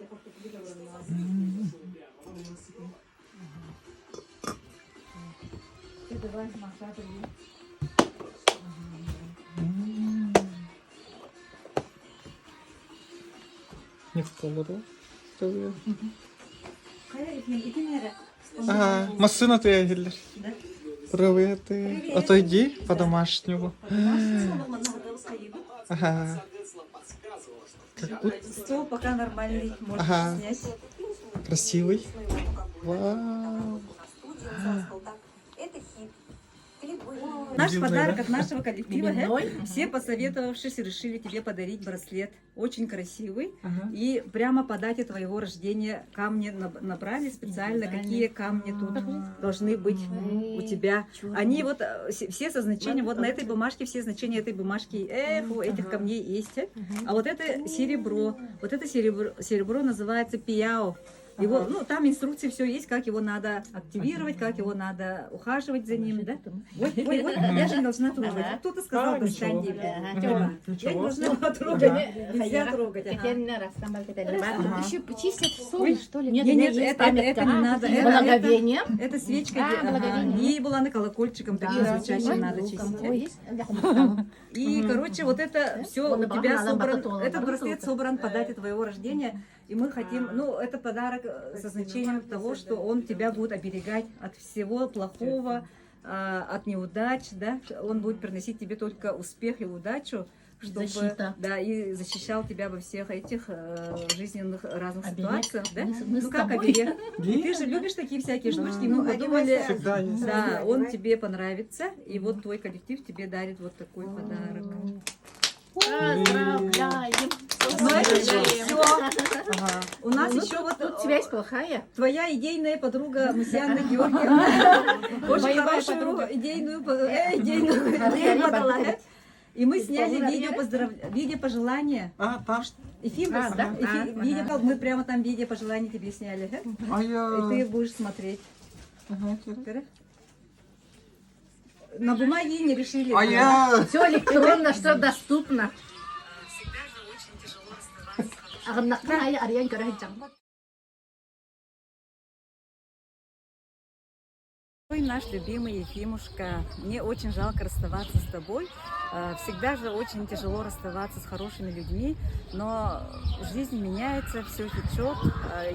Некоторые. Ага, машина ты ягелер. Привет. Отойди по-домашнему. Ага. Стол пока нормальный, можно снять. Красивый. Вау. Наш подарок от нашего коллектива. Все, посоветовавшись, решили тебе подарить браслет. Очень красивый. И прямо по дате твоего рождения камни набрали специально, какие камни тут должны быть у тебя. Они вот все со значением, вот на этой бумажке, все значения этой бумажки, у этих камней есть. А вот это серебро. Вот это серебро называется пияо. Его, ну, там инструкции все есть, как его надо активировать, как его надо ухаживать за ним, да? Ой, я же не должна трогать. Кто-то сказал, достань дети. Я не должна трогать. Нельзя трогать. Еще почистят соль, что ли? Нет, это не надо. Благовение. Это свечка. Ей была на колокольчиком, такие звучащие надо чистить. И, короче, вот это все у тебя собран, этот браслет собран по дате твоего рождения. И мы хотим, ну, это подарок со значением того, что он тебя будет оберегать от всего плохого, от неудач, да, он будет приносить тебе только успех и удачу, чтобы, да, и защищал тебя во всех этих жизненных разных ситуациях, да? Ну как оберег? И ты же любишь такие всякие штучки, мы подумали, да, он тебе понравится, и вот твой коллектив тебе дарит вот такой подарок. Поздравляем! У нас еще вот тут связь плохая. Твоя идейная подруга Мусианна Георгиевна очень хорошую идейную подала. И мы сняли видео пожелания. Там Видео, мы прямо там видео пожеланий тебе сняли. И ты будешь смотреть. На бумаге не решили. Все электронно, что доступно. Ой, наш любимый Ефимушка, мне очень жалко расставаться с тобой. Всегда же очень тяжело расставаться с хорошими людьми, но жизнь меняется, все течет,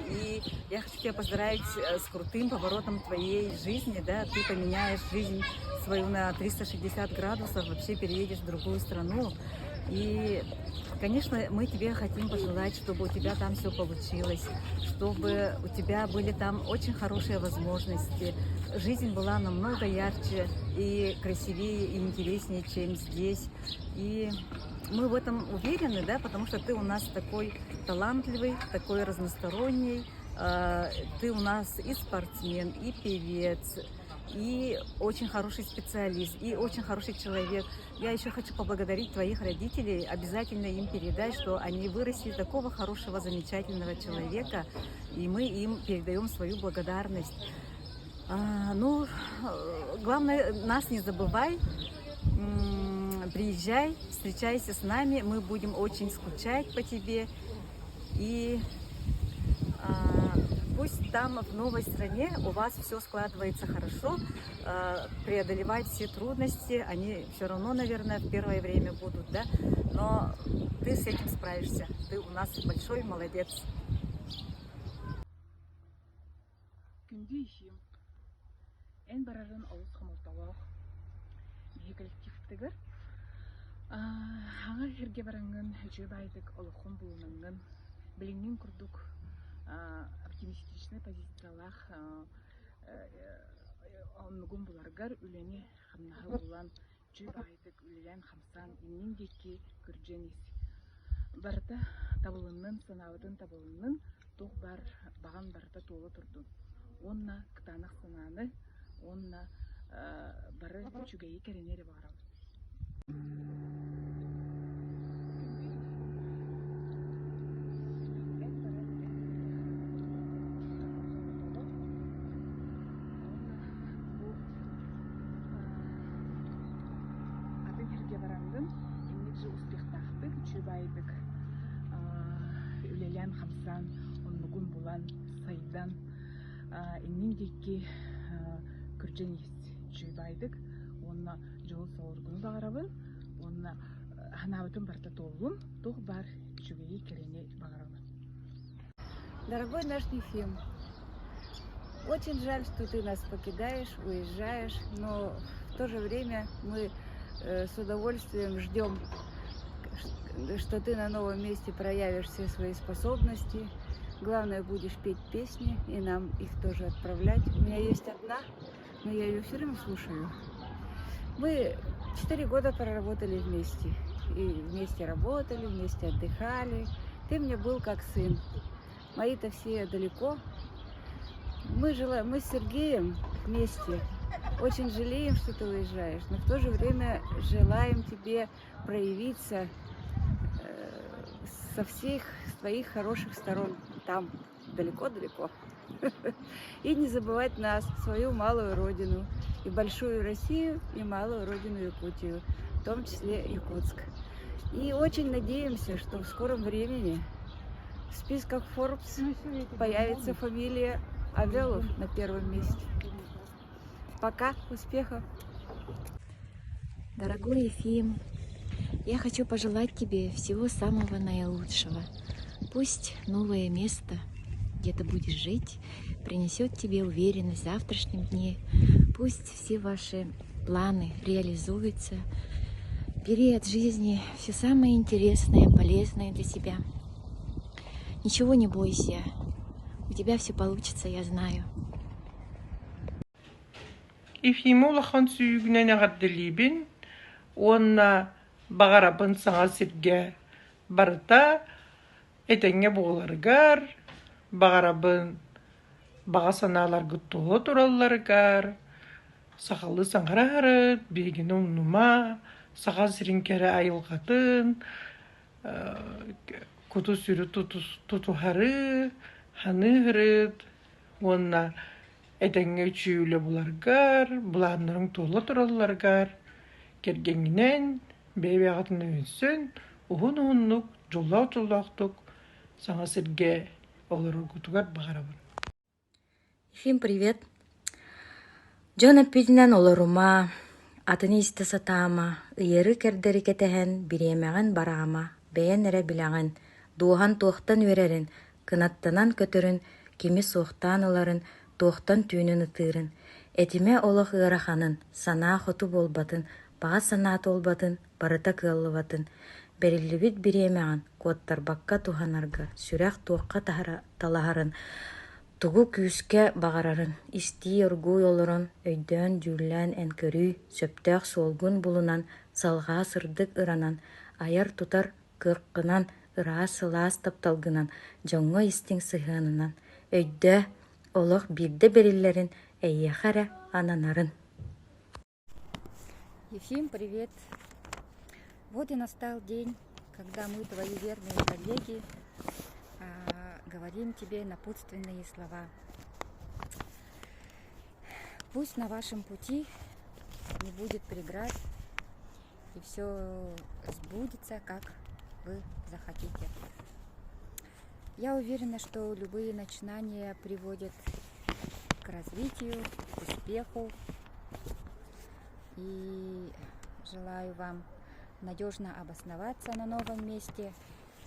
и я хочу тебя поздравить с крутым поворотом твоей жизни, да, ты поменяешь жизнь свою на 360 градусов, вообще переедешь в другую страну. И, конечно, мы тебе хотим пожелать, чтобы у тебя там все получилось, чтобы у тебя были там очень хорошие возможности, жизнь была намного ярче и красивее, и интереснее, чем здесь. И мы в этом уверены, да, потому что ты у нас такой талантливый, такой разносторонний, ты у нас и спортсмен, и певец, и очень хороший специалист, и очень хороший человек. Я еще хочу поблагодарить твоих родителей, обязательно им передать, что они вырастили такого хорошего, замечательного человека, и мы им передаем свою благодарность. Ну, главное, нас не забывай, приезжай, встречайся с нами, мы будем очень скучать по тебе, и пусть там, в новой стране, у вас все складывается хорошо, преодолевать все трудности, они все равно, наверное, в первое время будут, да, но ты с этим справишься, ты у нас большой молодец. En bararın ağız xamurtawaq bihi коллективтигер аңа хирге барангын үчө байтык олохун булунангын билиңин курдук оптимистичный позициялах оннугун буларгар үлени хамнаха булан үчө байтык үлелен хамсан иннин декки көрженис барыта табылыннын санабытын табылыннын тух бар баган барыта толы турдун онна кытанак сананы онна бары чугаи керенери барабыз. Атын хирге барандын имнеджи успехтахтык чубайдык үлелен хамсан кытан иннин дикки күрженис чуйбайдык онна жол сооргуну багарабын онна ханабытын барта толбун тух бар чугеи керени багарабын. Дорогой наш Ефим, очень жаль, что ты нас покидаешь, уезжаешь, но в то же время мы с удовольствием ждем, что ты на новом месте проявишь все свои способности. Главное, будешь петь песни и нам их тоже отправлять. У меня есть одна, но я ее все время слушаю. Мы 4 года проработали вместе. И вместе работали, вместе отдыхали. Ты мне был как сын. Мои-то все далеко. Мы с Сергеем вместе. Очень жалеем, что ты уезжаешь, но в то же время желаем тебе проявиться со всех твоих хороших сторон. Там, далеко-далеко. И не забывать нас, свою малую родину, и большую Россию, и малую родину Якутию, в том числе Якутск. И очень надеемся, что в скором времени в списках Forbes появится фамилия Авелов на первом месте. Пока, успехов! Дорогой Ефим, я хочу пожелать тебе всего самого наилучшего. Пусть новое место, где ты будешь жить, принесет тебе уверенность в завтрашнем дне. Пусть все ваши планы реализуются. Бери от жизни все самое интересное, полезное для себя. Ничего не бойся. У тебя все получится, я знаю. Ефиму лахан сүйгінен ағаддылибін, онна бағарабын саңа сирге барыта, этенге боларгар, бағарабын баға саналар гыттолы туралларгар, сақалы саңғарары, бегін умнума, саға сиринкері айылғатын, куту сүрі тутухары, ханығырыд, онна этенге чүйілі бұларгар, бұланларын толы туралларгар, кергенінен бейбе ағатын өйінсін, ұғын-ұғынлық, жоллақ-жоллақтық, саңа сірге олары күтігар бағарабын. Ефим, привет. Джона пидинен олорума, атыны исті сатама, ыйыры кердері кетehen биремеген барама, бәйен әрі білеген, дуған туақтан өрерін, кынаттанан көтірін, кеми соқтан оларын, туақтан түйінін ытырын. Этиме олық ыраханын, сана хоту болбатын, баға санат олбатын, барыта кыллыбатын. Берилибит биремеген, коттар бакка туханарга, сүрәк туаққа талахарын, тугу күйіске бағарарын, исти оргуй олырын, өйдөн жүрлән әнкөрүй, сөптәк солгун булунан, салға сырдык ыранан, аяр тутар кырққынан, ыра сылас тапталгынан, жоңго истин сыханынан, өйдө олық бирде бериллерин, әйяхара ананарын. Ефим, привет! Вот и настал день, когда мы, твои верные коллеги, говорим тебе напутственные слова. Пусть на вашем пути не будет преград, и все сбудется, как вы захотите. Я уверена, что любые начинания приводят к развитию, к успеху. И желаю вам надежно обосноваться на новом месте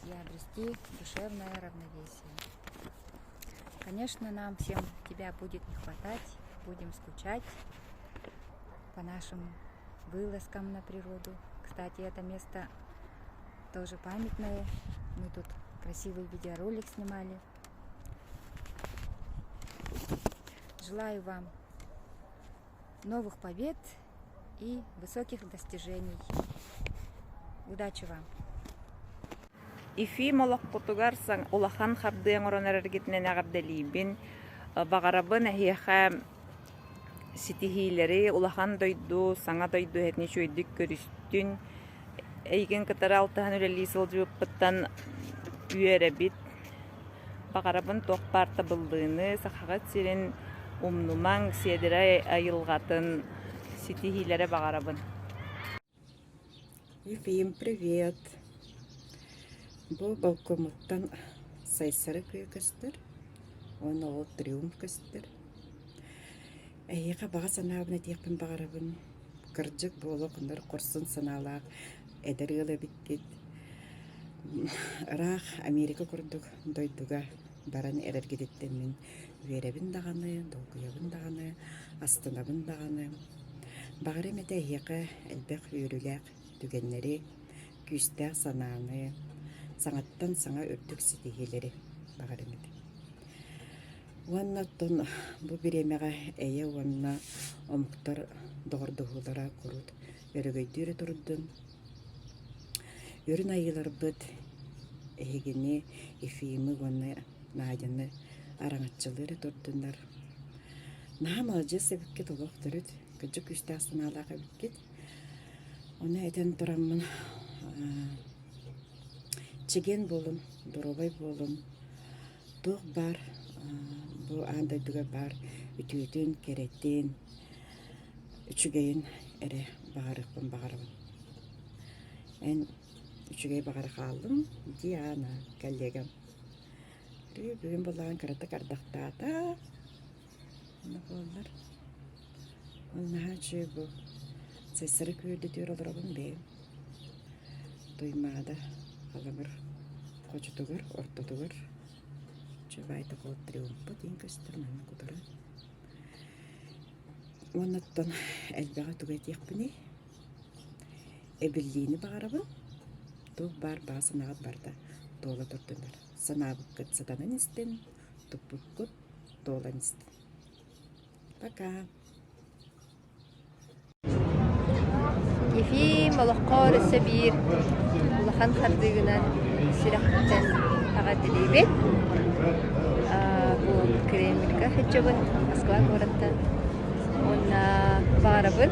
и обрести душевное равновесие. Конечно, нам всем тебя будет не хватать, будем скучать по нашим вылазкам на природу. Кстати, это место тоже памятное. Мы тут красивый видеоролик снимали. Желаю вам новых побед и высоких достижений. Удачи вам! Ефим олақпутугарсан улахан хардыян орон әрергетінен ағарделейбін. Бағарабын әхеха ситихилері улахан дойду, саңа дойду әтіне чөйдік көрістін. Әйген кітары алтыған өлелі сылжуыппыттан үйәрі бит. Бағарабын тоқпарта бұлдığını, сақағат серін умнуман седірі айылғатын ситихилері бағарабын. Ефим, привет! Бұл балкомуттан сайсары күйекістір. оны ол триумф көстер. Эйеқа баға санабына тиекпін бағарабын. Кырджык болу құндар құрсын саналақ, әдіргілі біткет. Рақ Америка күрдік дойдуға баран әрергедеттен мен веребін дағаны, долгуябын дағаны, астанабын дағаны. Бағары мәті эйеқа әлбәқ үйріләқ түгеннері, күстәқ сананы, саңаттан саңа үрдік сетегелері бағары мәті. Уанна тон бу биремега эйе уанна омуктар доғырдығылара құрут өрігөйдері тұрдын. Өрін айылар бұд әйгені эфиімі уанна наадяны араңатчылары тұрдындар. Наам алжы себікке толық түріт, күджі күшті асыналаға бүккет. Оны әйтен тұрамын чеген болым, дұробай болым, тұқ бар. Бұл андайдыға бар үтүйтін, кереттен, үчігейін әрі бағарықпын. Ән үчігей бағарық алдым, Диана, коллегам. Бүгін болаған қарата қардақтата. Оны болар. Оны хачы бұл сайсыры көйді түйір оларабын бейім. Доймада қаламыр қочытығыр, ортытығыр. Чувайта кол триумфа дейін көстермен кудары. Онаттан әлбәға түгәт еқпіне. Әбіллейіні бағарабын. Тұқ бар баға санағат барда тола тұрдындар. Санабық күт сатанын істен, тұппық күт толан істен. Пока. Ефим олыққар сөбір ұлақан қардығынан сирақтан ағадылейбет. Бұл Кремльға хеджабын, Москва городта. Онна бағарабын.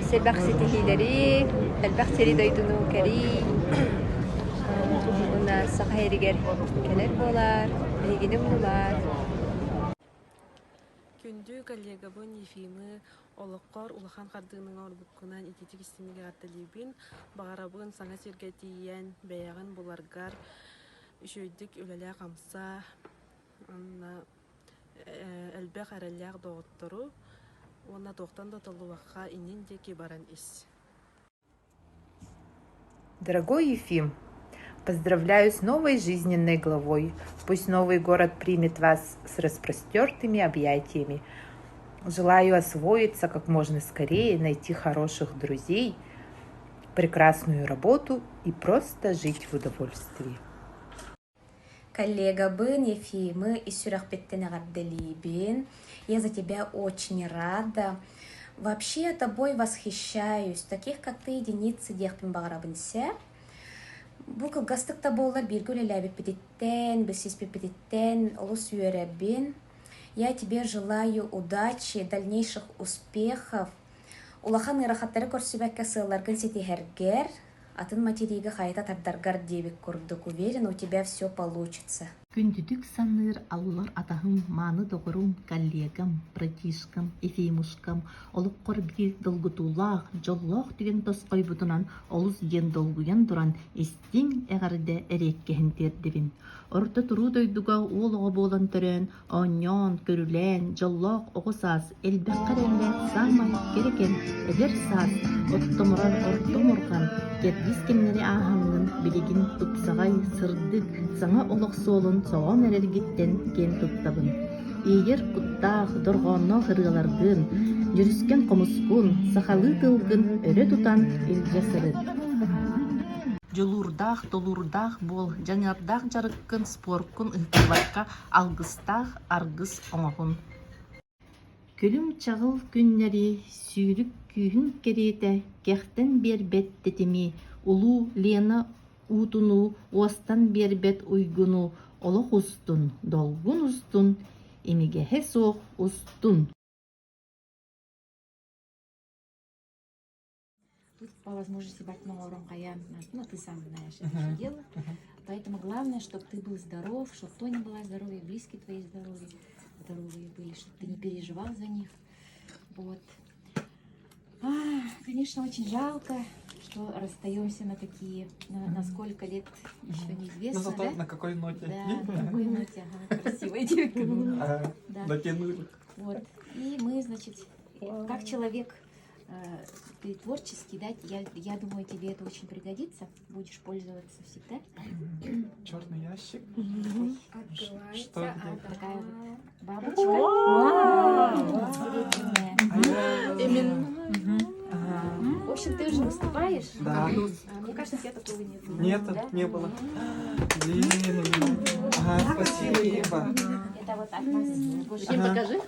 Сәлбәқ сетихилері, әлбәқ сері дойдыну кәрі. Онна сақа ерігер кәлер болар, бейгенім болар. Күнді коллегабын Ефимі олыққар улахан қардығының орбыққынан итетік істемеге атталибін, бағарабын саңа сергетейен бәяғын боларғар, үшөйдік өлелі қамса, әлбәқ әрәләқ доғыттыру, онна тоқтан да толуаққа инен деке баран ис. Дорогой Ефим, поздравляю с новой жизненной главой. Пусть новый город примет вас с распростертыми объятиями. Желаю освоиться как можно скорее, найти хороших друзей, прекрасную работу и просто жить в удовольствии. Коллега Бен, Ефимы и Сюрахпеттена Габделибин, я за тебя очень рада. Вообще тобой восхищаюсь. Таких, как ты, единицы дехпин багарабынся. Бұл кылгастыкта болла биргүлі ләбі пететтен, бісіспі пететтен, олыс үйерәбін. Я тебе желаю удачи, дальнейших успехов. Улахан ирахаттары көрсібәкке сылларгын сетихергер, атын материгі қайта тардаргар дебек көрдік. Уверен, у тебя все получится. Күндүдүк саныр аллар атахым маны доғырым коллегам, братишкам, Ефимушкам, олыққор бір долгутулақ, жоллоқ деген тосқой бұтынан олыс ден долгуян дұран естің әғарыда әреккехін тердебін. Орта тұру дойдуға олығы болан түрен, оньон, көрілен, жоллоқ оғысас, әлбәққар әлі самай керекен, әдер сас, оттомұран, кердіс кемнері ағамның білігін тұпсағай сырдық, саңа олық солын соғын әрергеттен кен тұттабын. Егер құттақ, дұрғанна ғырғаларғын, жүріскен қомыскун, сақалы тылғын өрі тұтан үлгесірін. Жолурдақ, толурдақ бол, жаңардақ жарыққын споркын ұйтыларқа алғыстақ арғыз оңағын. Көлім чағыл күннері сүйрік күйін кереті, кәқтен бербет тетеми, улу лена утуну, уастан бербет уйгуну, олық устун, долгун устун, эмигеhe соқ устун. Тут по возможности брать много урока, ну ты сам знаешь это дело. Поэтому главное, чтобы ты был здоров, чтобы Тоня была здоровой, близкие твои здоровые были, чтобы ты не переживал за них. Вот. Конечно, очень жалко, что расстаемся на такие, на сколько лет еще неизвестно. Но зато да? на какой ноте? Да, на какой ноте, ага, красивой. Да. Натянули. Вот. И мы, значит, как человек, ты творческий, да, я думаю, тебе это очень пригодится. Будешь пользоваться всегда. Черный ящик. Открывается. Что где? Такая вот бабочка. Именно. В общем, ты уже выступаешь. Да. Мне кажется, у тебя такого нет. Нет, Да? не было. Блин. Ага, спасибо, Ева. Это вот от нас. Ага. Покажи.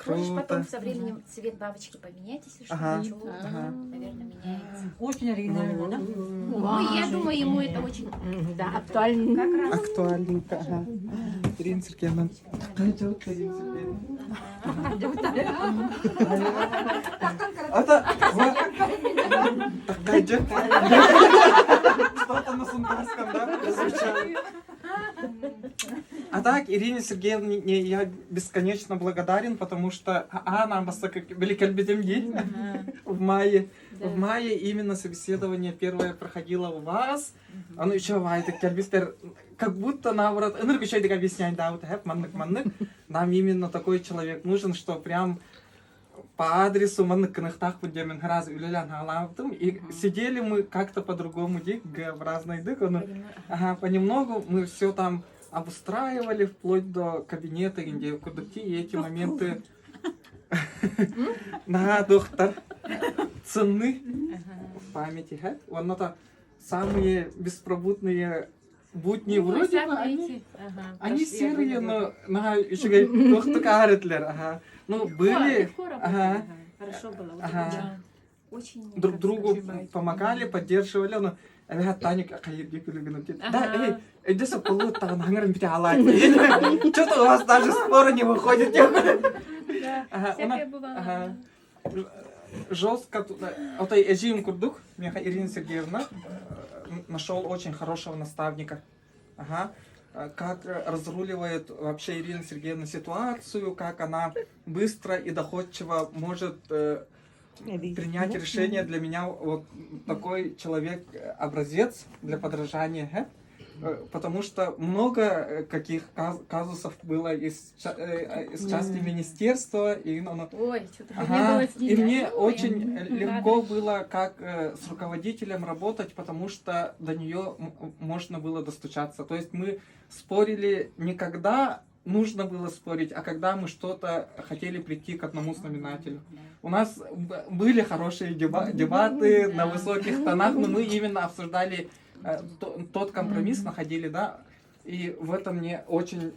Можешь Круто. потом со временем цвет бабочки поменять, если что. Ага, Ничего, ага. наверное, меняется. Очень оригинально, да? Ну, я думаю, ему это очень актуально. Как раз. Актуальненько. Ага. Ирина Сергеевна. Идет Ирина Сергеевна. Это... Так, идет. Что-то на сунгарском, да, прозвучало. А так, Ирине Сергеевне я бесконечно благодарен, потому что она нас великолепен в мае. В мае именно собеседование первое проходило у вас. Оно еще как будто наоборот, еще так объяснять, да, вот нам именно такой человек нужен, что прям по адресу и сидели мы как-то по-другому в разные ага, понемногу мы все там обустраивали вплоть до кабинета, где куда-то и эти моменты на доктор ценны в памяти. Он это самые беспробудные будни вроде бы они серые, но еще говорят, ну были, Хорошо было. ага. Очень Друг другу помогали, поддерживали, но Таня, да, иди сопулут, что-то у вас даже споры не выходит. Всякое бывало. Жестко, вот Эжим Курдук, Ирина Сергеевна, нашел очень хорошего наставника. Ага. Как разруливает вообще Ирина Сергеевна ситуацию, как она быстро и доходчиво может принять решение. Для меня вот такой человек образец для подражания. Потому что много каких казусов было из части министерства. И, ой, что-то и мне очень легко было как с руководителем работать, потому что до нее можно было достучаться. То есть мы спорили не когда нужно было спорить, а когда мы что-то хотели прийти к одному знаменателю. У нас были хорошие дебаты на высоких тонах, но мы именно обсуждали тот компромисс, находили, да, и в этом мне очень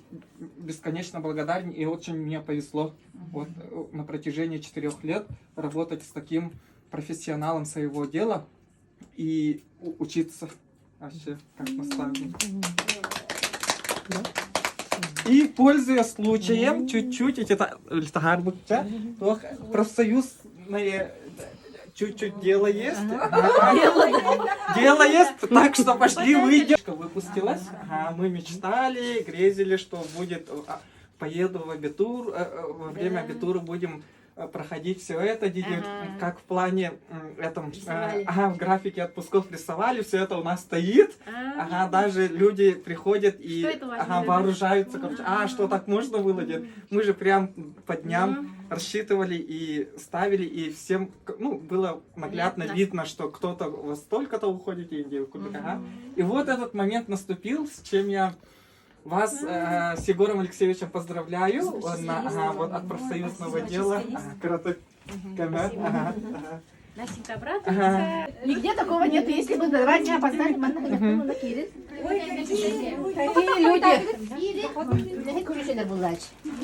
бесконечно благодарен, и очень мне повезло вот, на протяжении 4 лет работать с таким профессионалом своего дела и учиться вообще как наставник. И, пользуясь случаем, чуть-чуть, профсоюзное чуть-чуть дело есть. Дело есть, так что пошли выйдем. Выпустилась. Мы мечтали, грезили, что будет, поеду в абитур, во время абитура будем проходить все это, как в плане этом, в графике отпусков рисовали, все это у нас стоит, даже люди приходят и вооружаются, что так можно было делать? Мы же прям по дням рассчитывали и ставили, и всем, было наглядно видно, что кто-то во столько-то уходит, и вот этот момент наступил, с чем я вас с Егором Алексеевичем поздравляю. Вот от профсоюзного дела. Настенька обрадуется. Нигде такого нет. Если бы давайте опоздали, какие люди.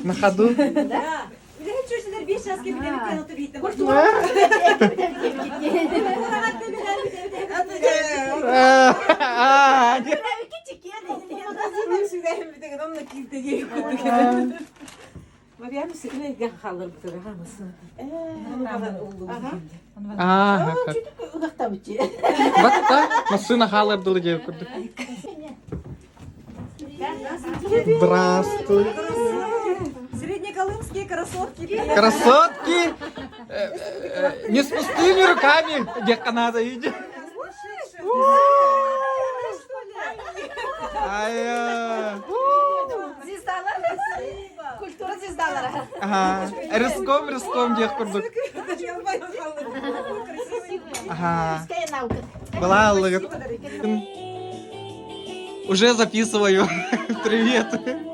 На ходу. Да. Машина халардылы деп көрдік. Здравствуй. Среднеколымские красотки. Красотки! Не с пустыми руками, где Канада идет. Ай-я! Ага. Рыском дех курдук. Ага. Была аллы. Уже записываю. Привет.